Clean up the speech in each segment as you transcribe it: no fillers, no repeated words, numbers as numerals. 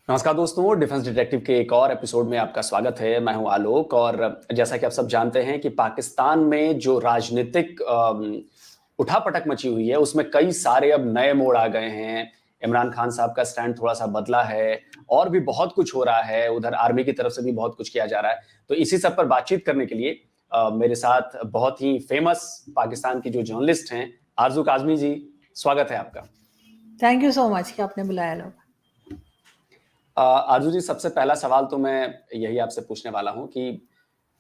नमस्कार दोस्तों, defence detective के एक और एपिसोड में आपका स्वागत है। मैं हूं आलोक और जैसा कि आप सब जानते हैं कि पाकिस्तान में जो राजनीतिक उठापटक मची हुई है, उसमें कई सारे अब नए मोड़ आ गए हैं। इमरान खान साहब का स्टैंड थोड़ा सा बदला है और भी बहुत कुछ हो रहा है। उधर आर्मी की तरफ से भी बहुत कुछ किया जा रहा है। तो इसी सब पर बातचीत करने के लिए मेरे साथ बहुत ही फेमस पाकिस्तान की जो जर्नलिस्ट हैं, आरजू काजमी जी, स्वागत है आपका। थैंक यू सो मच कि आपने बुलाया लोग। आरजू जी, सबसे पहला सवाल तो मैं यही आपसे पूछने वाला हूं कि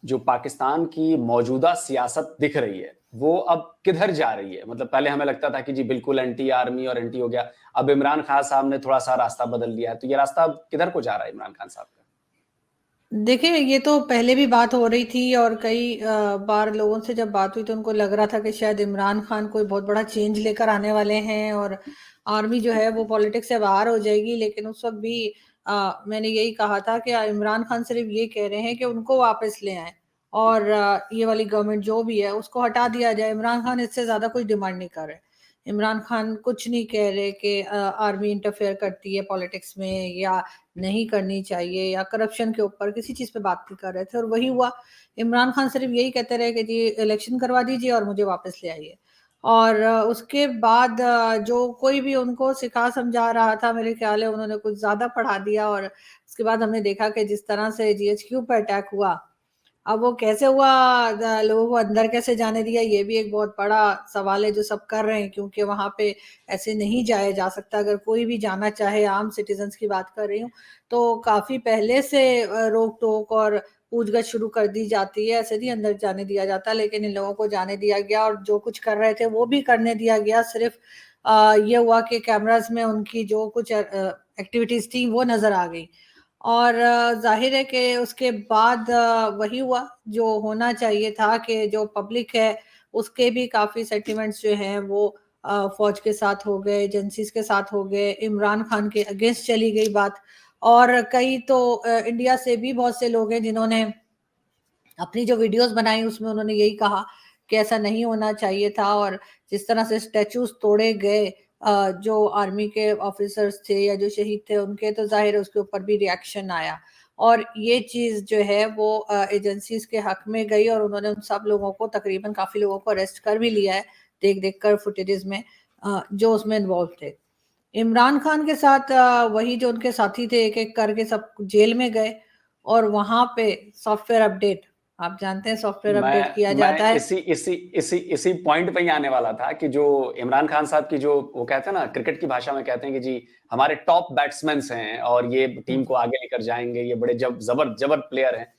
जो पाकिस्तान की मौजूदा सियासत दिख रही है, वो अब किधर जा रही है? मतलब पहले हमें लगता था कि जी बिल्कुल एंटी आर्मी और एंटी हो गया। अब इमरान खान साहब ने थोड़ा सा रास्ता बदल लिया है, तो ये रास्ता अब किधर को जा रहा है इमरान खान साहब का? देखिए, ये तो पहले भी बात हो रही थी और कई बार लोगों से जब बात हुई तो उनको लग रहा था कि शायद इमरान खान कोई बहुत बड़ा चेंज लेकर आने वाले हैं और आर्मी जो है वो पॉलिटिक्स से बाहर हो जाएगी। लेकिन उस वक्त भी मैंने यही कहा था कि इमरान खान सिर्फ ये कह रहे हैं कि उनको वापस ले आए और ये वाली गवर्नमेंट जो भी है उसको हटा दिया जाए। इमरान खान इससे ज्यादा कोई डिमांड नहीं कर रहे। इमरान खान कुछ नहीं कह रहे कि आर्मी इंटरफेयर करती है पॉलिटिक्स में या नहीं करनी चाहिए, या करप्शन के ऊपर किसी चीज पे बात नहीं कर रहे थे। और वही हुआ। इमरान खान सिर्फ यही कहते रहे कि जी इलेक्शन करवा दीजिए और मुझे वापस ले आइए। और उसके बाद जो कोई भी उनको सिखा समझा रहा था, मेरे ख्याल है उन्होंने कुछ ज्यादा पढ़ा दिया। और उसके बाद हमने देखा कि जिस तरह से जीएचक्यू पर अटैक हुआ, अब वो कैसे हुआ, लोगों को अंदर कैसे जाने दिया, ये भी एक बहुत बड़ा सवाल है जो सब कर रहे हैं, क्योंकि वहां पे ऐसे नहीं जाया जा सकता। अगर कोई भी जाना चाहे, आम सिटीजन्स की बात कर रही हूँ, तो काफी पहले से रोक टोक और पूछगछ शुरू कर दी जाती है। ऐसे नहीं अंदर जाने दिया जाता, लेकिन इन लोगों को जाने दिया गया और जो कुछ कर रहे थे वो भी करने दिया गया। सिर्फ ये हुआ कि कैमरास में उनकी जो कुछ एक्टिविटीज थी वो नजर आ गई। और जाहिर है कि उसके बाद वही हुआ जो होना चाहिए था, कि जो पब्लिक है उसके भी काफी सेंटिमेंट्स जो हैं वो फौज के साथ हो गए, एजेंसीज के साथ हो गए, इमरान खान के अगेंस्ट चली गई बात। और कई तो इंडिया से भी बहुत से लोग हैं जिन्होंने अपनी जो वीडियोस बनाई उसमें उन्होंने यही कहा कि ऐसा नहीं होना चाहिए था। और जिस तरह से स्टैचूज तोड़े गए, जो आर्मी के ऑफिसर्स थे या जो शहीद थे उनके, तो जाहिर है उसके ऊपर भी रिएक्शन आया। और ये चीज जो है वो एजेंसीज के हक में गई और उन्होंने उन सब लोगों को, तकरीबन काफी लोगों को अरेस्ट कर भी लिया है, देख देख कर फुटेजेस में, जो उसमें इन्वॉल्व थे। इमरान खान के साथ वही जो उनके साथी थे, एक एक करके सब जेल में गए। और वहां पे सॉफ्टवेयर अपडेट, आप जानते हैं सॉफ्टवेयर अपडेट किया मैं जाता है। इसी इसी इसी इसी पॉइंट पे ही आने वाला था कि जो इमरान खान साहब की, जो वो कहते हैं ना, क्रिकेट की भाषा में कहते हैं कि जी हमारे टॉप बैट्समैन हैं और ये टीम को आगे लेकर जाएंगे, ये बड़े जबर जबर प्लेयर हैं,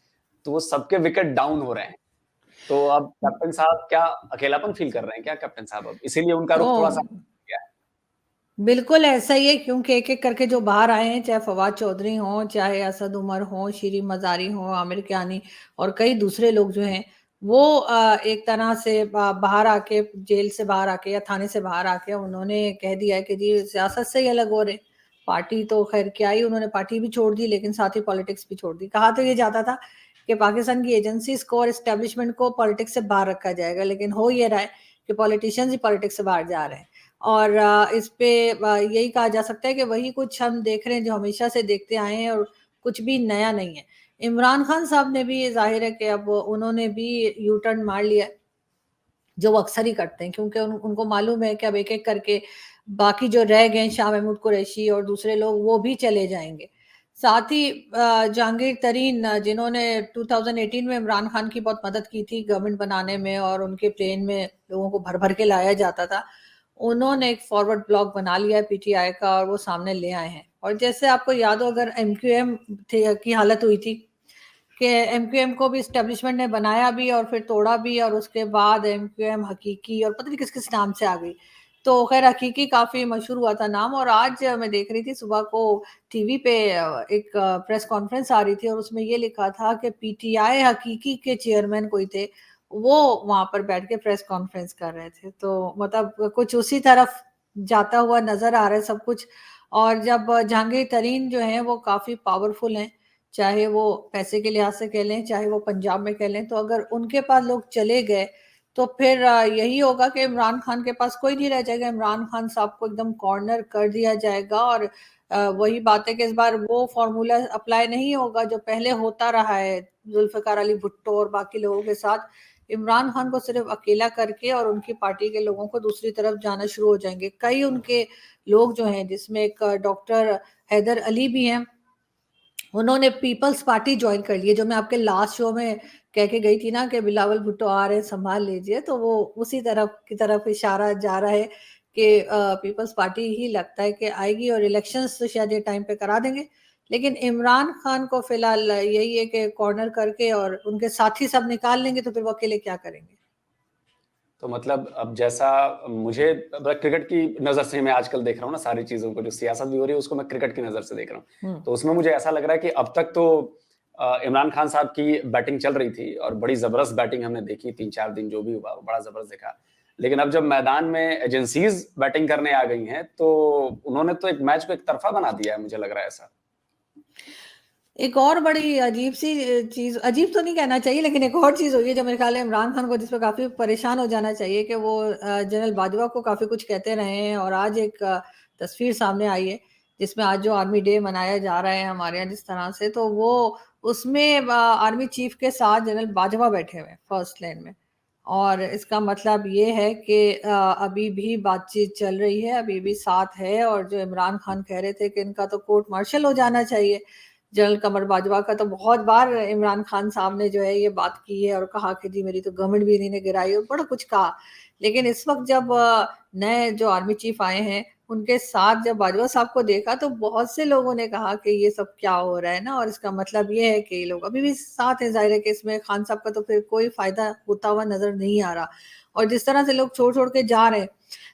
तो वो सबके विकेट डाउन हो रहे हैं। तो अब कैप्टन साहब क्या अकेलापन फील कर रहे हैं क्या कैप्टन साहब? अब इसीलिए उनका तो रुख थोड़ा सा गया है। बिल्कुल ऐसा ही है, क्योंकि एक एक करके जो बाहर आए हैं, चाहे फवाद चौधरी हो, चाहे असद उमर हो, शीरी मजारी हो, आमिर कियानी और कई दूसरे लोग जो हैं, वो एक तरह से बाहर आके, जेल से बाहर आके या थाने से बाहर आके उन्होंने कह दिया है कि जी सियासत से ही अलग हो रहे। पार्टी तो खैर क्या ही, उन्होंने पार्टी भी छोड़ दी लेकिन साथ ही पॉलिटिक्स भी छोड़ दी। कहा तो ये जाता था कि पाकिस्तान की एजेंसीज को और एस्टेब्लिशमेंट को पॉलिटिक्स से बाहर रखा जाएगा, लेकिन हो ये रहा है कि पॉलिटिशियंस ही पॉलिटिक्स से बाहर जा रहे हैं। और इस पे यही कहा जा सकता है कि वही कुछ हम देख रहे हैं जो हमेशा से देखते आए हैं, और कुछ भी नया नहीं है। इमरान खान साहब ने भी, जाहिर है कि अब उन्होंने भी यू टर्न मार लिया है, जो वो अक्सर ही करते हैं, क्योंकि उनको मालूम है कि अब एक एक करके बाकी जो रह गए, शाह महमूद कुरैशी और दूसरे लोग, वो भी चले जाएंगे। साथ ही जहांगीर तरीन, जिन्होंने 2018 में इमरान खान की बहुत मदद की थी गवर्नमेंट बनाने में, और उनके प्लेन में लोगों को भर भर के लाया जाता था, उन्होंने एक फॉरवर्ड ब्लॉग बना लिया है पीटीआई का और वो सामने ले आए हैं। और जैसे आपको याद हो, अगर एमक्यूएम की हालत हुई थी कि एमक्यूएम को भी स्टेब्लिशमेंट ने बनाया भी और फिर तोड़ा भी, और उसके बाद एमक्यूएम हकीकी और पता नहीं किस किस नाम से आ गई। तो खैर हकीकी काफी मशहूर हुआ था नाम। और आज मैं देख रही थी सुबह को टीवी पे एक प्रेस कॉन्फ्रेंस आ रही थी और उसमें ये लिखा था कि पीटीआई हकीकी के चेयरमैन कोई थे, वो वहां पर बैठ के प्रेस कॉन्फ्रेंस कर रहे थे। तो मतलब कुछ उसी तरफ जाता हुआ नजर आ रहा है सब कुछ। और जब जहांगीर तरीन जो है वो काफी पावरफुल हैं, चाहे वो पैसे के लिहाज से कह लें, चाहे वो पंजाब में कह लें, तो अगर उनके पास लोग चले गए तो फिर यही होगा कि इमरान खान के पास कोई नहीं रह जाएगा। इमरान खान साहब को एकदम कॉर्नर कर दिया जाएगा और वही बात है कि इस बार वो फॉर्मूला अप्लाई नहीं होगा जो पहले होता रहा है जुल्फिकार अली भुट्टो और बाकी लोगों के साथ। इमरान खान को सिर्फ अकेला करके और उनकी पार्टी के लोगों को दूसरी तरफ जाना शुरू हो जाएंगे। कई उनके लोग जो हैं, जिसमें एक डॉक्टर हैदर अली भी हैं, उन्होंने पीपल्स पार्टी ज्वाइन कर ली है। जो मैं आपके लास्ट शो में कह के गई थी ना कि बिलावल भुट्टो आ रहे हैं, संभाल लीजिए, तो वो उसी तरफ इशारा जा रहा है कि पीपल्स पार्टी ही लगता है कि आएगी और इलेक्शंस तो शायद ये टाइम पे करा देंगे। लेकिन इमरान खान को फिलहाल यही है कि कॉर्नर करके और उनके साथी सब निकाल लेंगे, तो फिर वो अकेले क्या करेंगे। तो मतलब अब जैसा मुझे क्रिकेट की नजर से मैं आजकल देख रहा हूँ ना सारी चीजों को, जो सियासत भी हो रही है उसको मैं क्रिकेट की नजर से देख रहा हूँ, तो उसमें मुझे ऐसा लग रहा है कि अब तक तो इमरान खान साहब की बैटिंग चल रही थी और बड़ी जबरदस्त बैटिंग हमने देखी 3-4 दिन, जो भी हुआ बड़ा जबरदस्त देखा। लेकिन अब जब मैदान में एजेंसीज बैटिंग करने आ गई हैं तो उन्होंने तो एक मैच को एक तरफा बना दिया है, मुझे लग रहा है ऐसा। एक और बड़ी अजीब सी चीज, अजीब तो नहीं कहना चाहिए, लेकिन एक और चीज हुई है जो मेरे ख्याल है इमरान खान को जिस पर काफी परेशान हो जाना चाहिए कि वो जनरल बाजवा को काफी कुछ कहते रहे हैं। और आज एक तस्वीर सामने आई है जिसमें आज जो आर्मी डे मनाया जा रहा है हमारे यहाँ जिस तरह से, तो वो उसमें आर्मी चीफ के साथ जनरल बाजवा बैठे हुए हैं फर्स्ट लाइन में। और इसका मतलब ये है कि अभी भी बातचीत चल रही है, अभी भी साथ है। और जो इमरान खान कह रहे थे कि इनका तो कोर्ट मार्शल हो जाना चाहिए, जनरल कमर बाजवा का, तो बहुत बार इमरान खान साहब ने जो है ये बात की है और कहा कि जी मेरी तो गवर्नमेंट भी इन्हीं ने गिराई और बड़ा कुछ कहा। लेकिन इस वक्त जब नए जो आर्मी चीफ आए हैं उनके साथ जब बाजवा साहब को देखा तो बहुत से लोगों ने कहा कि ये सब क्या हो रहा है ना। और इसका मतलब ये है कि ये लोग अभी भी साथ हैं। जाहिर है कि इसमें खान साहब का तो फिर कोई फायदा होता हुआ नजर नहीं आ रहा। और जिस तरह से लोग छोड़ छोड़ के जा रहे हैं,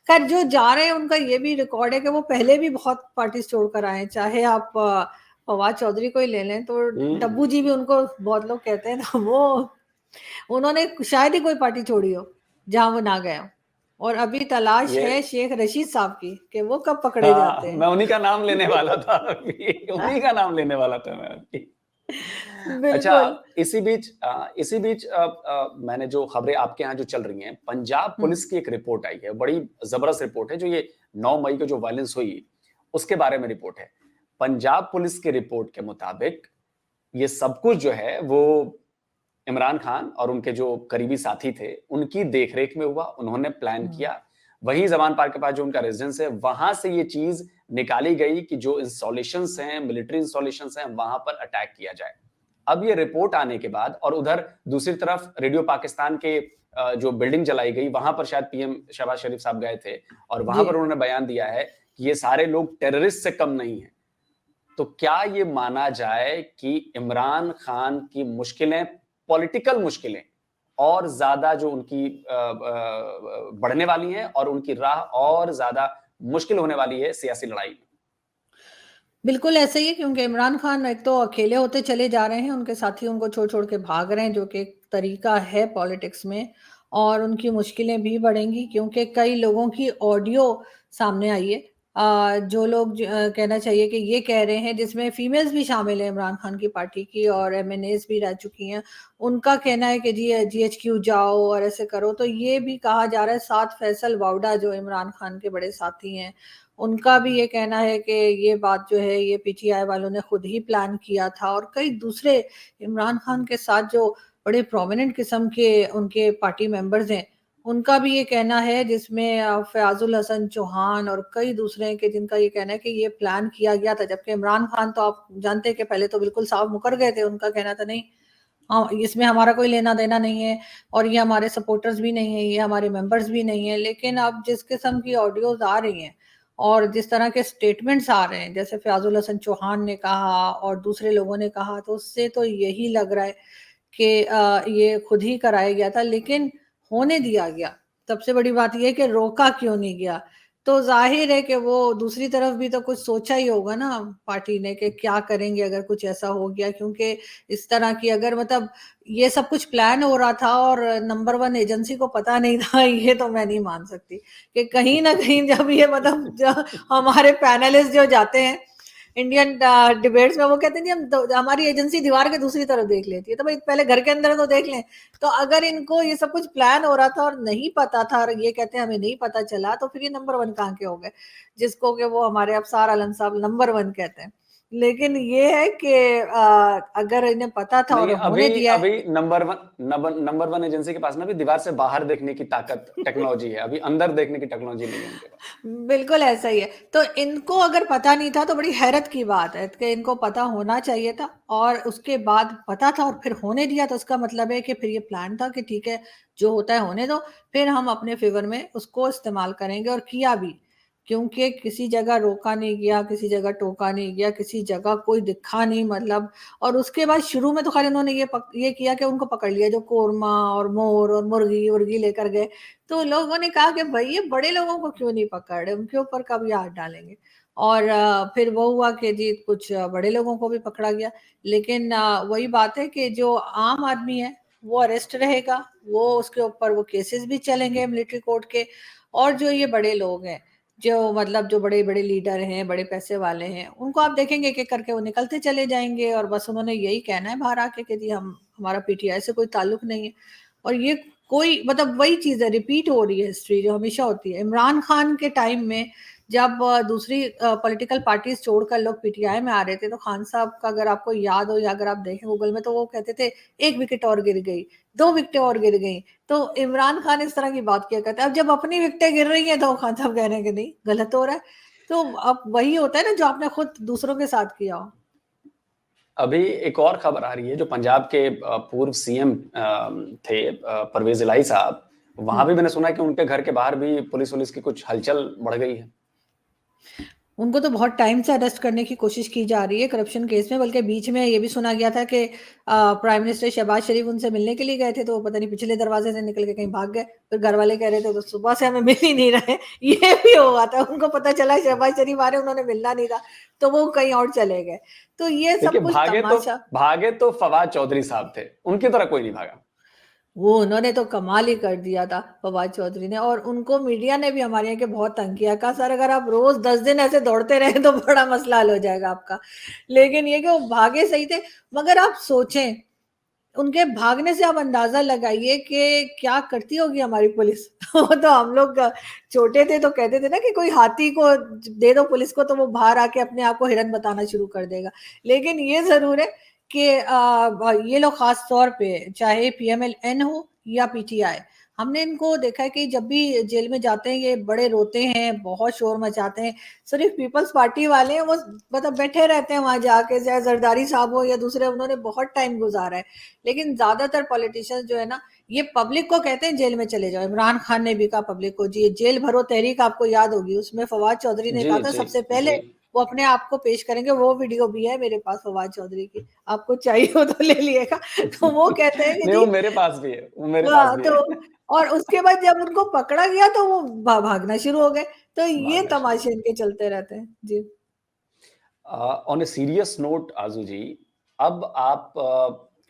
खैर जो जा रहे हैं उनका ये भी रिकॉर्ड है कि वो पहले भी बहुत पार्टी छोड़ कर आए हैं। चाहे आप फवाद चौधरी को ही ले लें तो डब्बू जी भी उनको बहुत लोग कहते हैं, तो वो उन्होंने शायद ही कोई पार्टी छोड़ी हो जहां वो ना गए हो। और अभी तलाश है शेख रशीद साहब की कि वो कब पकड़े जाते हैं। मैं उन्हीं का नाम लेने वाला था उन्हीं का नाम लेने वाला था मैं अभी। अच्छा, बिल्कुल। इसी बीच मैंने जो खबरें आपके यहाँ जो चल रही हैं, पंजाब पुलिस की एक रिपोर्ट आई है, बड़ी जबरदस्त रिपोर्ट है, जो ये 9 मई को जो वायलेंस हुई उसके बारे में रिपोर्ट है। पंजाब पुलिस की रिपोर्ट के मुताबिक ये सब कुछ जो है वो इमरान खान और उनके जो करीबी साथी थे उनकी देखरेख में हुआ, उन्होंने प्लान किया। वहीं जमान पार्क के पास जो उनका रेजिडेंस है वहां से ये चीज निकाली गई कि जो इंस्टॉलेशंस हैं, मिलिट्री इंस्टॉलेशंस हैं, वहां पर अटैक किया जाए। अब ये रिपोर्ट आने के बाद और उधर दूसरी तरफ रेडियो पाकिस्तान के जो बिल्डिंग जलाई गई वहां पर शायद पीएम शहबाज शरीफ साहब गए थे और वहां पर उन्होंने बयान दिया है कि ये सारे लोग टेररिस्ट से कम नहीं है। तो क्या ये माना जाए कि इमरान खान की मुश्किलें, पॉलिटिकल मुश्किलें और ज्यादा जो उनकी बढ़ने वाली हैं और उनकी राह और ज्यादा मुश्किल होने वाली है सियासी लड़ाई में? बिल्कुल ऐसा ही है, क्योंकि इमरान खान एक तो अकेले होते चले जा रहे हैं, उनके साथी उनको छोड़ छोड़ के भाग रहे हैं, जो कि एक तरीका है पॉलिटिक्स में। और उनकी मुश्किलें भी बढ़ेंगी क्योंकि कई लोगों की ऑडियो सामने आई है। जो लोग कहना चाहिए कि ये कह रहे हैं, जिसमें फीमेल्स भी शामिल है इमरान खान की पार्टी की और एमएनएस भी रह चुकी हैं, उनका कहना है कि जी जीएचक्यू जाओ और ऐसे करो। तो ये भी कहा जा रहा है। साथ फैसल वावडा जो इमरान खान के बड़े साथी हैं, उनका भी ये कहना है कि ये बात जो है ये पीटीआई वालों ने खुद ही प्लान किया था। और कई दूसरे इमरान खान के साथ जो बड़े प्रोमिनेंट किस्म के उनके पार्टी मेंबर्स हैं, उनका भी ये कहना है, जिसमें फयाजुल हसन चौहान और कई दूसरे हैं, कि जिनका ये कहना है कि ये प्लान किया गया था। जबकि इमरान खान तो आप जानते हैं कि पहले तो बिल्कुल साफ मुकर गए थे। उनका कहना था नहीं, हाँ इसमें हमारा कोई लेना देना नहीं है और ये हमारे सपोर्टर्स भी नहीं है, ये हमारे मेंबर्स भी नहीं है। लेकिन अब जिस किस्म की ऑडियोज आ रही हैं और जिस तरह के स्टेटमेंट्स आ रहे हैं, जैसे फयाजुल हसन चौहान ने कहा और दूसरे लोगों ने कहा, तो उससे तो यही लग रहा है कि ये खुद ही कराया गया था, लेकिन होने दिया गया। सबसे बड़ी बात ये है कि रोका क्यों नहीं गया। तो जाहिर है कि वो दूसरी तरफ भी तो कुछ सोचा ही होगा ना पार्टी ने कि क्या करेंगे अगर कुछ ऐसा हो गया। क्योंकि इस तरह की अगर मतलब ये सब कुछ प्लान हो रहा था और नंबर 1 एजेंसी को पता नहीं था, ये तो मैं नहीं मान सकती कि कहीं ना कहीं जब ये मतलब हमारे पैनलिस्ट जो जाते हैं इंडियन डिबेट्स में वो कहते हैं जी हमारी एजेंसी दीवार के दूसरी तरफ देख लेती है, तो भाई पहले घर के अंदर तो देख लें। तो अगर इनको ये सब कुछ प्लान हो रहा था और नहीं पता था और ये कहते हैं हमें नहीं पता चला, तो फिर ये नंबर 1 कहाँ के हो गए, जिसको कि वो हमारे अफसार आलम साहब नंबर 1 कहते हैं। लेकिन ये है कि अगर इन्हें पता था नहीं, और अभी होने दिया है, अभी नंबर वन एजेंसी के पास ना भी दीवार से बाहर देखने की ताकत टेक्नोलॉजी है, अभी अंदर देखने की टेक्नोलॉजी नहीं है उनके पास। बिल्कुल ऐसा ही है। तो इनको अगर पता नहीं था तो बड़ी हैरत की बात है कि इनको पता होना चाहिए था और उसके बाद पता था और फिर होने दिया, तो उसका मतलब है कि फिर ये प्लान था कि ठीक है, जो होता है होने दो, फिर हम अपने फेवर में उसको इस्तेमाल करेंगे, और किया भी। क्योंकि किसी जगह रोका नहीं गया, किसी जगह टोका नहीं गया, किसी जगह कोई दिखा नहीं, मतलब। और उसके बाद शुरू में तो खाली उन्होंने ये किया कि उनको पकड़ लिया, जो कोरमा और मोर और मुर्गी लेकर गए। तो लोगों ने कहा कि भाई ये बड़े लोगों को क्यों नहीं पकड़ रहे, उनके ऊपर कब ये हाथ डालेंगे। और फिर वो हुआ कि जी कुछ बड़े लोगों को भी पकड़ा गया। लेकिन वही बात है कि जो आम आदमी है वो अरेस्ट रहेगा, वो उसके ऊपर वो केसेस भी चलेंगे मिलिट्री कोर्ट के। और जो ये बड़े लोग हैं, जो मतलब जो बड़े बड़े लीडर हैं, बड़े पैसे वाले हैं, उनको आप देखेंगे एक एक करके वो निकलते चले जाएंगे, और बस उन्होंने यही कहना है बाहर आके कि जी हम हमारा पीटीआई से कोई ताल्लुक नहीं है। और ये कोई मतलब वही चीज है, रिपीट हो रही है हिस्ट्री जो हमेशा होती है। इमरान खान के टाइम में जब दूसरी पॉलिटिकल पार्टीज छोड़कर लोग पीटीआई में आ रहे थे, तो खान साहब का अगर आपको याद हो या अगर आप देखें गूगल में, तो वो कहते थे 1 विकेट और गिर गई, 2 विकेटें और गिर गई। तो इमरान खान इस तरह की बात किया करते हैं। अब जब अपनी विकेटें गिर रही हैं तो खान साहब कह रहे हैं कि नहीं, गलत हो रहा है। तो अब वही होता है ना जो आपने खुद दूसरों के साथ किया हो। अभी एक और खबर आ रही है, जो पंजाब के पूर्व सीएम थे, परवेज इलाही साहब, वहां भी हम्म मैंने सुना है कि उनके घर के बाहर भी पुलिस की कुछ हलचल बढ़ गई है। उनको तो बहुत टाइम से अरेस्ट करने की कोशिश की जा रही है करप्शन केस में। बल्कि बीच में ये भी सुना गया था कि प्राइम मिनिस्टर शहबाज शरीफ उनसे मिलने के लिए गए थे, तो पता नहीं पिछले दरवाजे से निकल के कहीं भाग गए। फिर घर वाले कह रहे थे तो सुबह से हमें मिल ही नहीं रहे। ये भी हुआ था, उनको पता चला शहबाज शरीफ आ रहे, उन्होंने मिलना नहीं था, तो वो कहीं और चले गए। तो ये देखिए, सब कुछ तमाशा। भागे तो फवाद चौधरी साहब थे, उनकी तरह कोई नहीं भागा। वो उन्होंने तो कमाल ही कर दिया था फवाद चौधरी ने, और उनको मीडिया ने भी हमारे यहाँ के बहुत तंग किया। कहा सर अगर आप रोज 10 दिन ऐसे दौड़ते रहे तो बड़ा मसला हल हो जाएगा आपका। लेकिन ये कि वो भागे सही थे। मगर आप सोचें, उनके भागने से आप अंदाजा लगाइए कि क्या करती होगी हमारी पुलिस। वो तो हम लोग छोटे थे तो कहते थे ना कि कोई हाथी को दे दो पुलिस को तो वो बाहर आके अपने आप को हिरन बताना शुरू कर देगा। लेकिन ये जरूर है कि ये लोग खास तौर पे चाहे पीएमएल-एन हो या पीटीआई, हमने इनको देखा है कि जब भी जेल में जाते हैं ये बड़े रोते हैं, बहुत शोर मचाते हैं। सिर्फ पीपल्स पार्टी वाले हैं वो मतलब बैठे रहते हैं वहां जाके, चाहे जरदारी साहब हो या दूसरे, उन्होंने बहुत टाइम गुजारा है। लेकिन ज्यादातर पॉलिटिशियंस जो है ना, ये पब्लिक को कहते हैं जेल में चले जाओ। इमरान खान ने भी कहा पब्लिक को, जी जेल भरो तहरीक आपको याद होगी, उसमें फवाद चौधरी ने जी कहा था जी सबसे जी। पहले वो अपने आप को पेश करेंगे। वो वीडियो भी है मेरे पास फवाद चौधरी की, आपको चाहिए हो तो ले लिएगा। तो वो कहते हैं कि नहीं, वो जी मेरे पास भी है, वो मेरे पास हाँ, भी तो है। और उसके बाद जब उनको पकड़ा गया तो वो भागना शुरू हो गए। तो ये भागना शुरू हो तमाशे गया। इनके चलते रहते हैं जी। ऑन ए सीरियस नोट आजू जी, अब आप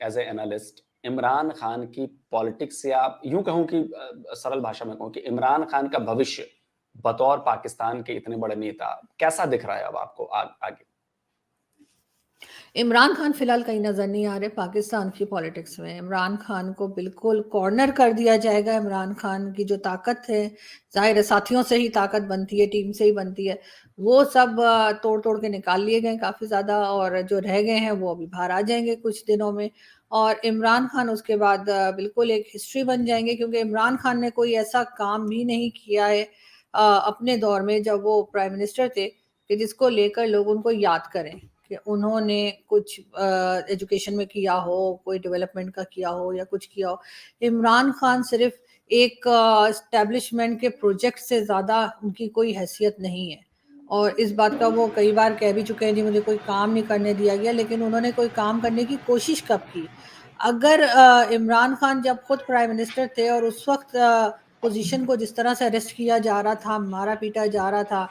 as a analyst Imran Khan की पॉलिटिक्स से, आप यूं कहूं कि सरल भाषा में कहूं कि इमरान खान का भविष्य बतौर पाकिस्तान के इतने बड़े नेता कैसा दिख रहा है अब आपको आगे? इमरान खान फिलहाल कहीं नजर नहीं आ रहे पाकिस्तान की पॉलिटिक्स में। इमरान खान को बिल्कुल कॉर्नर कर दिया जाएगा। इमरान खान की जो ताकत है, जाहिर है साथियों से ही ताकत बनती है, टीम से ही बनती है, वो सब तोड़ तोड़ के निकाल लिए गए काफी ज्यादा, और जो रह गए हैं वो अभी बाहर आ जाएंगे कुछ दिनों में। और इमरान खान उसके बाद बिल्कुल एक हिस्ट्री बन जाएंगे, क्योंकि इमरान खान ने कोई ऐसा काम भी नहीं किया है अपने दौर में जब वो प्राइम मिनिस्टर थे कि जिसको लेकर लोग उनको याद करें कि उन्होंने कुछ एजुकेशन में किया हो, कोई डेवलपमेंट का किया हो या कुछ किया हो। इमरान खान सिर्फ एक एस्टेब्लिशमेंट के प्रोजेक्ट से ज़्यादा उनकी कोई हैसियत नहीं है। और इस बात का वो कई बार कह भी चुके हैं, जी मुझे कोई काम नहीं करने दिया गया। लेकिन उन्होंने कोई काम करने की कोशिश कब की? अगर इमरान खान जब खुद प्राइम मिनिस्टर थे और उस वक्त पोजीशन को जिस तरह से अरेस्ट किया जा रहा था, मारा पीटा जा रहा था,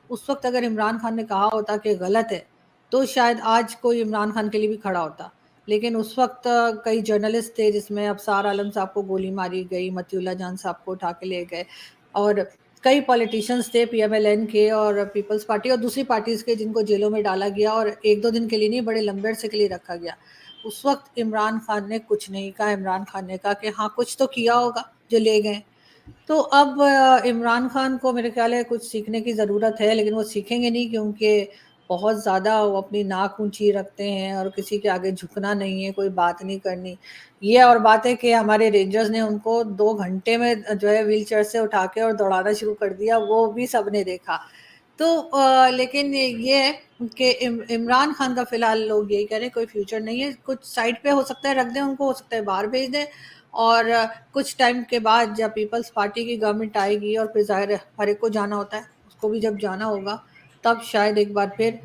उस वक्त अगर इमरान खान ने कहा होता कि गलत है, तो शायद आज कोई इमरान खान के लिए भी खड़ा होता। लेकिन उस वक्त कई जर्नलिस्ट थे, जिसमें अफसार आलम साहब को गोली मारी गई, मतीउल्लाह जान साहब को उठा के ले गए, और कई पॉलिटिशियंस थे पीएमएलएन के और पीपल्स पार्टी और दूसरी पार्टीज के, जिनको जेलों में डाला गया और 1-2 दिन के लिए नहीं, बड़े लंबे अरसे के लिए रखा गया। उस वक्त इमरान खान ने कुछ नहीं कहा। इमरान खान ने कहा कि हाँ कुछ तो किया होगा जो ले गए। तो अब इमरान खान को मेरे ख्याल है कुछ सीखने की ज़रूरत है, लेकिन वो सीखेंगे नहीं, क्योंकि बहुत ज़्यादा वो अपनी नाक ऊंची रखते हैं और किसी के आगे झुकना नहीं है, कोई बात नहीं करनी। ये और बात है कि हमारे रेंजर्स ने उनको 2 घंटे में जो है व्हील चेयर से उठा के और दौड़ाना शुरू कर दिया, वो भी सबने देखा। तो लेकिन ये है कि इमरान खान का फिलहाल लोग यही कह रहे हैं कोई फ्यूचर नहीं है। कुछ साइड पे हो सकता है रख दें उनको, हो सकता है बाहर भेज दें, और कुछ टाइम के बाद जब पीपल्स पार्टी की गवर्नमेंट आएगी और फिर ज़ाहिर है हर एक को जाना होता है, उसको भी जब जाना होगा तब शायद एक बार फिर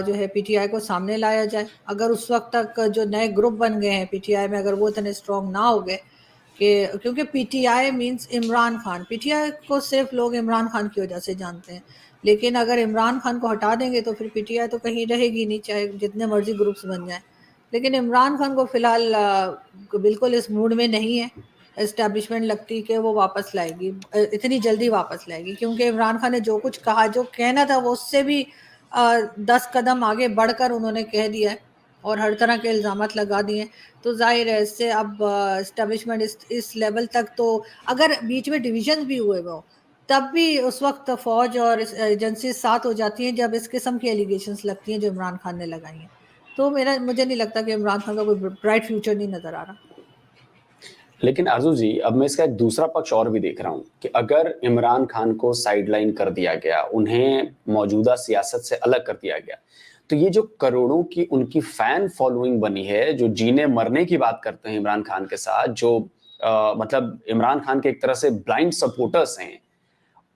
जो है पीटीआई को सामने लाया जाए। अगर उस वक्त तक जो नए ग्रुप बन गए हैं पीटीआई में, अगर वो इतने स्ट्रॉन्ग ना हो गए कि, क्योंकि PTI means Imran Khan, PTI को सिर्फ लोग इमरान खान की वजह से जानते हैं, लेकिन अगर इमरान खान को हटा देंगे तो फिर पीटीआई तो कहीं रहेगी नहीं, चाहे जितने मर्जी ग्रुप्स बन जाएं। लेकिन इमरान खान को फिलहाल बिल्कुल इस मूड में नहीं है एस्टैब्लिशमेंट, लगती कि वो वापस लाएगी, इतनी जल्दी वापस लाएगी, क्योंकि इमरान खान ने जो कुछ कहा, जो कहना था, वो उससे भी 10 कदम आगे बढ़कर उन्होंने कह दिया है और हर तरह के इल्ज़ामात लगा दिए हैं। तो जाहिर है इससे अब एस्टैब्लिशमेंट इस लेवल तक, तो अगर बीच में डिविजन भी हुए वो, तब भी उस वक्त फौज और एजेंसी साथ हो जाती हैं जब इस किस्म की एलिगेशंस लगती हैं जो इमरान खान ने लगाई हैं। तो मुझे नहीं लगता कि इमरान खान का कोई ब्राइट फ्यूचर नहीं नजर आ रहा। लेकिन आरजू जी, अब मैं इसका एक दूसरा पक्ष और भी देख रहा हूं कि अगर इमरान खान को साइडलाइन कर दिया गया, उन्हें मौजूदा सियासत से अलग कर दिया गया, तो ये जो करोड़ों की उनकी फैन फॉलोइंग बनी है, जो जीने मरने की बात करते हैं इमरान खान के साथ, जो मतलब इमरान खान के एक तरह से ब्लाइंड सपोर्टर्स हैं,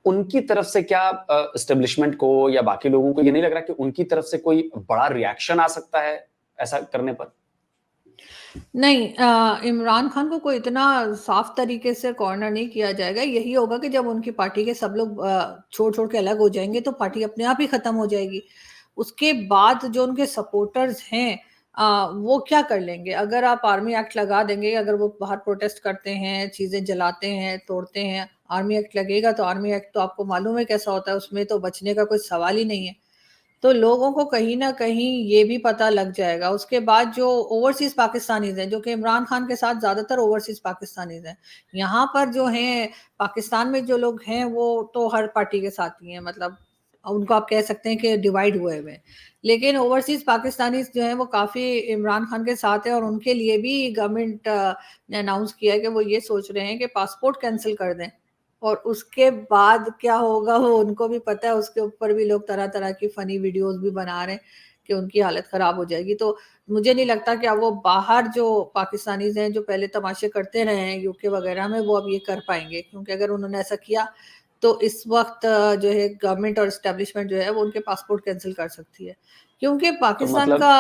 उनकी तरफ से क्या एस्टेब्लिशमेंट को या बाकी लोगों को ये नहीं लग रहा कि उनकी तरफ से कोई बड़ा रिएक्शन आ सकता है ऐसा करने पर? नहीं, इमरान खान को कोई इतना साफ तरीके से कॉर्नर नहीं किया जाएगा। यही होगा कि जब उनकी पार्टी के सब लोग छोड़-छोड़ के अलग हो जाएँगे तो पार्टी अपने आप ही खत्म हो जाएगी। उसके बाद जो उनके सपोर्टर्स हैं वो क्या कर लेंगे? अगर आप आर्मी एक्ट लगा देंगे, अगर वो बाहर प्रोटेस्ट करते हैं, चीज़ें जलाते हैं, तोड़ते हैं, आर्मी एक्ट लगेगा तो आर्मी एक्ट तो आपको मालूम है कैसा होता है, उसमें तो बचने का कोई सवाल ही नहीं है। तो लोगों को कहीं न कहीं ये भी पता लग जाएगा। उसके बाद जो ओवरसीज़ पाकिस्तानीज़ हैं, जो कि इमरान खान के साथ ज़्यादातर ओवरसीज़ पाकिस्तानीज़ हैं। यहाँ पर जो हैं, पाकिस्तान में जो लोग हैं, वो तो हर पार्टी के साथ ही हैं, मतलब उनको आप कह सकते हैं कि डिवाइड हुए हुए हैं। लेकिन ओवरसीज़ पाकिस्तानीज़ जो हैं, वो काफ़ी इमरान खान के साथ हैं और उनके लिए भी गवर्नमेंट ने अनाउंस किया है कि वो ये सोच रहे हैं कि पासपोर्ट कैंसल कर दें। और उसके बाद क्या होगा वो उनको भी पता है, उसके ऊपर भी लोग तरह-तरह की फ़नी वीडियोज़ भी बना रहे हैं कि उनकी हालत ख़राब हो जाएगी। तो मुझे नहीं लगता कि अब वो बाहर जो पाकिस्तानीज़ हैं, जो पहले तमाशे करते रहे हैं यूके वग़ैरह में, वो अब ये कर पाएँगे, क्योंकि अगर उन्होंने ऐसा किया, तो इस वक़्त जो है गवर्नमेंट और एस्टेब्लिशमेंट जो है, वो उनके पासपोर्ट कैंसल कर सकती है। क्योंकि तो पाकिस्तान मतलब का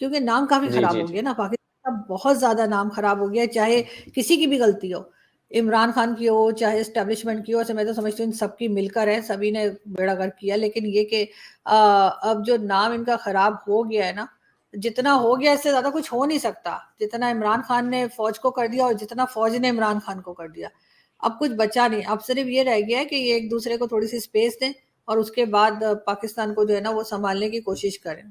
क्योंकि नाम काफ़ी जी, ख़राब जी, हो जी। गया ना, पाकिस्तान का बहुत ज़्यादा नाम ख़राब हो गया है, चाहे किसी की भी गलती हो। इमरान खान की हो, चाहे एस्टेब्लिशमेंट की हो, ऐसे मैं तो समझती हूँ इन सबकी मिलकर है, सभी ने बेड़ा गर्क किया। लेकिन ये कि अब जो नाम इनका ख़राब हो गया है ना, जितना हो गया इससे ज़्यादा कुछ हो नहीं सकता। जितना इमरान खान ने फ़ौज को कर दिया और जितना फ़ौज ने इमरान खान को कर दिया। अब कुछ बचा नहीं, अब सिर्फ़ ये रह गया है कि ये एक-दूसरे को थोड़ी-सी स्पेस दें और उसके बाद पाकिस्तान को जो है ना वो सँभालने की कोशिश करें।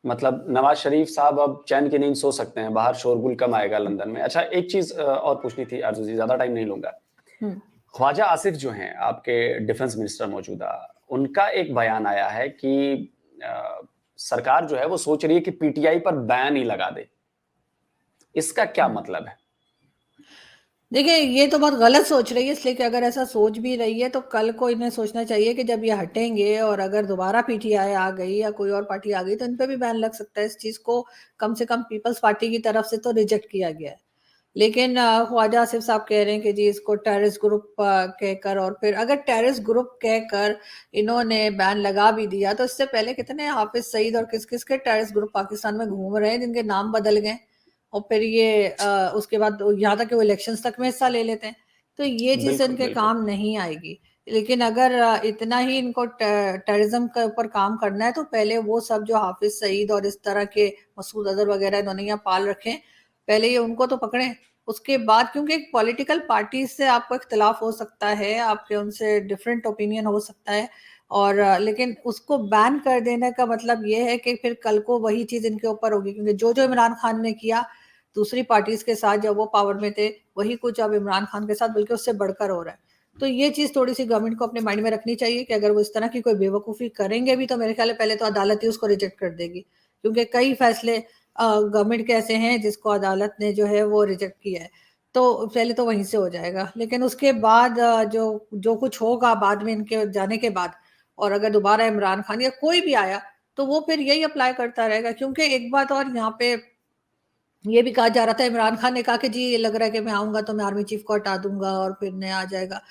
मतलब नवाज शरीफ साहब अब चैन की नींद सो सकते हैं, बाहर शोरगुल कम आएगा लंदन में। अच्छा, एक चीज़ और पूछनी थी आरज़ू जी, ज़्यादा टाइम नहीं लूँगा। हुँ। ख्वाजा आसिफ जो हैं, आपके डिफेंस मिनिस्टर मौजूदा, उनका एक बयान आया है कि अ, सरकार जो है वो सोच रही है कि पीटीआई पर बैन ही लगा दे। इसका क्या हुँ। मतलब है? देखिए, ये तो बहुत गलत सोच रही है, इसलिए कि अगर ऐसा सोच भी रही है, तो कल को इन्हें सोचना चाहिए कि जब ये हटेंगे और अगर दोबारा पीटीआई आ गई या कोई और पार्टी आ गई, तो इन पे भी बैन लग सकता है। इस चीज़ को कम से कम पीपल्स पार्टी की तरफ से तो रिजेक्ट किया गया है। लेकिन ख्वाजा आसिफ साहब कह रहे हैं कि जी इसको टेररिस्ट ग्रुप कहकर, और फिर अगर टेररिस्ट ग्रुप कहकर इन्होंने बैन लगा भी दिया, तो इससे पहले कितने हाफ़िज़ सईद और किस-किस के टेररिस्ट ग्रुप पाकिस्तान में घूम रहे हैं, जिनके नाम बदल गए। और फिर ये उसके बाद यहाँ तक कि वो इलेक्शंस तक में हिस्सा ले लेते हैं। तो ये चीज़ बिल्कुल, इनके बिल्कुल। काम नहीं आएगी। लेकिन अगर इतना ही इनको टेररिज़्म के ऊपर काम करना है, तो पहले वो सब जो हाफ़िज़ सईद और इस तरह के मसूद अज़हर वग़ैरह इन्होंने यहाँ पाल रखे हैं, पहले ये उनको तो पकड़ें। उसके बाद क्योंकि एक पॉलिटिकल पार्टी से आपको इख्तिलाफ हो सकता है, आपके उनसे डिफरेंट ओपिनियन हो सकता है, और लेकिन उसको बैन कर देने का मतलब ये है कि फिर कल को वही चीज इनके ऊपर होगी, क्योंकि जो जो इमरान खान ने किया दूसरी पार्टीज के साथ जब वो पावर में थे, वही कुछ अब इमरान खान के साथ बल्कि उससे बढ़कर हो रहा है। तो ये चीज थोड़ी सी गवर्नमेंट को अपने माइंड में रखनी चाहिए कि अगर वो इस तरह की कोई बेवकूफी करेंगे भी तो मेरे ख्याल पहले तो अदालत ही उसको रिजेक्ट कर देगी, क्योंकि कई फैसले गवर्नमेंट के ऐसे हैं जिसको अदालत ने जो है वो रिजेक्ट किया है। तो पहले तो वहीं से हो जाएगा, लेकिन उसके बाद जो जो कुछ होगा बाद में इनके जाने के बाद, और अगर दोबारा इमरान खान या कोई भी आया तो वो फिर यही अप्लाई करता रहेगा। क्योंकि एक बात और यहाँ पे ये भी कहा जा रहा था, इमरान खान ने कहा कि जी ये लग रहा है कि मैं आऊंगा तो मैं आर्मी चीफ को हटा दूंगा और फिर नया आ जाएगा।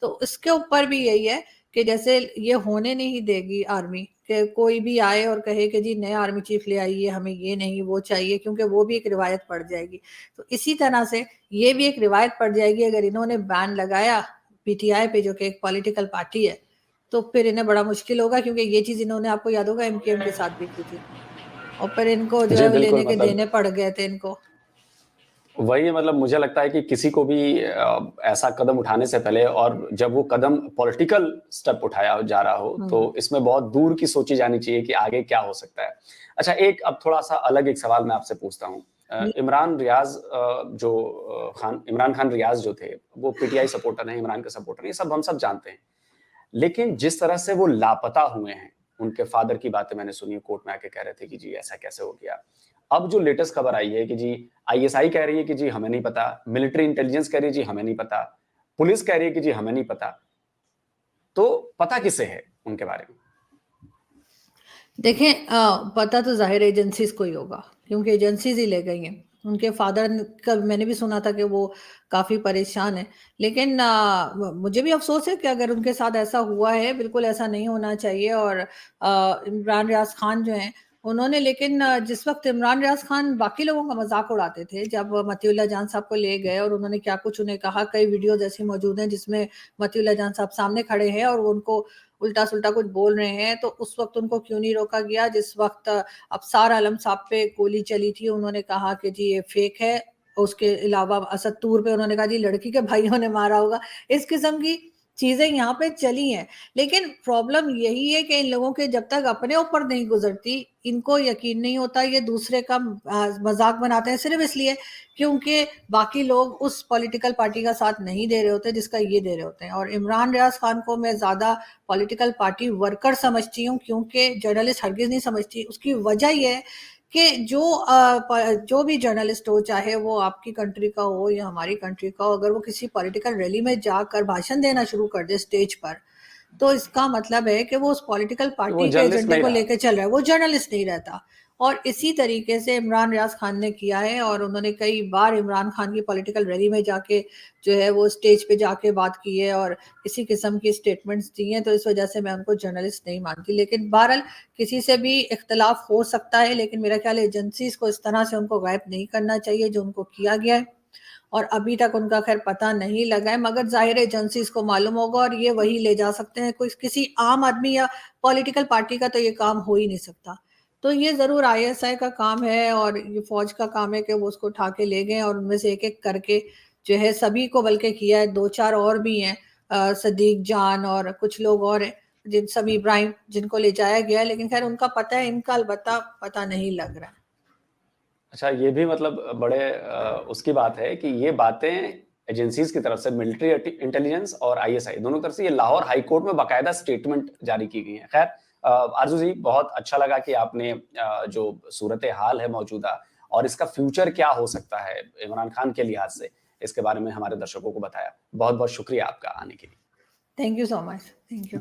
तो इसके ऊपर भी यही है कि जैसे ये होने नहीं देगी आर्मी कि कोई भी आए और कहे कि जी नया आर्मी चीफ ले आइए, हमें ये नहीं वो चाहिए, क्योंकि वो भी एक रिवायत पड़ जाएगी। तो इसी तरह से ये भी एक रिवायत पड़ जाएगी अगर इन्होंने बैन लगाया पीटीआई पे, जो कि एक पॉलिटिकल पार्टी है, तो फिर इन्हें बड़ा मुश्किल होगा, क्योंकि ये चीज इन्होंने आपको याद होगा एमकेएम के साथ भी की थी, और फिर इनको जो जी है वो बिल्कुल, लेने के मतलब देने पड़ गए थे इनको। वही, मतलब मुझे लगता है कि किसी को भी ऐसा कदम उठाने से पहले, और जब वो कदम पॉलिटिकल स्टेप उठाया जा रहा हो, तो इसमें बहुत दूर की सोची जानी चाहिए कि आगे क्या हो सकता है। अच्छा, एक अब थोड़ा-सा अलग एक सवाल मैं आपसे पूछता हूँ। इमरान खान रियाज़ जो थे, वो पीटीआई सपोर्टर हैं, इमरान के सपोर्टर हैं, ये सब हम सब जानते हैं। लेकिन जिस तरह से वो लापता हुए हैं, उनके फादर की बातें मैंने सुनी, कोर्ट में आके कह रहे थे कि जी ऐसा कैसे हो गया। अब जो लेटेस्ट खबर आई है कि जी आईएसआई कह रही है कि जी हमें नहीं पता, मिलिट्री इंटेलिजेंस कह रही है जी हमें नहीं पता, पुलिस कह रही है कि जी हमें नहीं पता। तो पता किसे है उनके बारे में? देखें, पता तो जाहिर एजेंसीज को ही होगा, क्योंकि एजेंसीज ही ले गई हैं। उनके फादर का मैंने भी सुना था कि वो काफी परेशान है, लेकिन मुझे भी अफसोस है कि अगर उनके साथ ऐसा हुआ है, बिल्कुल ऐसा नहीं होना चाहिए। और इमरान रियाज खान जो हैं उन्होंने, लेकिन जिस वक्त इमरान रियाज खान बाकी लोगों का मजाक उड़ाते थे, जब मतीउल्लाह जान साहब को ले गए और उन्होंने क्या कुछ उन्हें कहा, कई वीडियोज ऐसी मौजूद हैं जिसमें मतीउल्लाह जान साहब सामने खड़े हैं और वो उनको उल्टा सुल्टा कुछ बोल रहे हैं, तो उस वक्त उनको क्यों नहीं रोका गया? जिस वक्त अबसार आलम साहब पे गोली चली थी, उन्होंने कहा कि जी ये फेक है। उसके अलावा असद तूर पे उन्होंने कहा जी लड़की के भाइयों ने मारा होगा। इस किस्म की चीजें यहाँ पे चली हैं, लेकिन प्रॉब्लम यही है कि इन लोगों के जब तक अपने ऊपर नहीं गुजरती, इनको यकीन नहीं होता। ये दूसरे का मजाक बनाते हैं सिर्फ इसलिए क्योंकि बाकी लोग उस पॉलिटिकल पार्टी का साथ नहीं दे रहे होते जिसका ये दे रहे होते हैं। और इमरान रियाज खान को मैं ज्यादा पॉलिटिकल पार्टी वर्कर समझती हूँ, क्योंकि जर्नलिस्ट हरगिज नहीं समझती। उसकी वजह यह है कि जो भी जर्नलिस्ट हो, चाहे वो आपकी कंट्री का हो या हमारी कंट्री का हो, अगर वो किसी पॉलिटिकल रैली में जाकर भाषण देना शुरू कर दे स्टेज पर, तो इसका मतलब है कि वो उस पॉलिटिकल वो पार्टी के जर्नलिस्ट एजेंडे नहीं को रहा। लेकर चल रहा है, वो जर्नलिस्ट नहीं रहता। और इसी तरीके से इमरान रियाज खान ने किया है, और उन्होंने कई बार इमरान खान की पॉलिटिकल रैली में जाके जो है वो स्टेज पे जाके बात की है और इसी किस्म की स्टेटमेंट्स दी हैं। तो इस वजह से मैं उनको जर्नलिस्ट नहीं मानती। लेकिन बहरहाल किसी से भी इख्तलाफ हो सकता है, लेकिन मेरा ख्याल एजेंसीज को इस तरह से उनको गायब नहीं करना चाहिए जो उनको किया गया है। और अभी तक उनका खैर पता नहीं लगा है, मगर जाहिर एजेंसीज को मालूम होगा और ये वही ले जा सकते हैं। कोई किसी आम आदमी या पॉलिटिकल पार्टी का तो ये काम हो ही नहीं सकता। तो ये जरूर आईएसआई का काम है और ये फौज का काम है कि वो उसको उठा के ले गए, और उनमें से एक एक करके जो है सभी को बल्कि किया है। दो चार और भी हैं, सदीक जान और कुछ लोग और हैं, जिन सभी इब्राहिम, जिनको ले जाया गया है, लेकिन खैर उनका पता है, इनका अलबत्ता पता नहीं लग रहा है। अच्छा, ये भी मतलब बड़े उसकी बात है कि ये बातें एजेंसीज की तरफ से, मिलिट्री इंटेलिजेंस और आईएसआई दोनों तरफ से, ये लाहौर हाई कोर्ट में बाकायदा स्टेटमेंट जारी की गई है। खैर आरजू जी, बहुत अच्छा लगा कि आपने जो सूरत हाल है मौजूदा और इसका फ्यूचर क्या हो सकता है इमरान खान के लिहाज से, इसके बारे में हमारे दर्शकों को बताया। बहुत बहुत शुक्रिया आपका आने के लिए। Thank you so much. Thank you.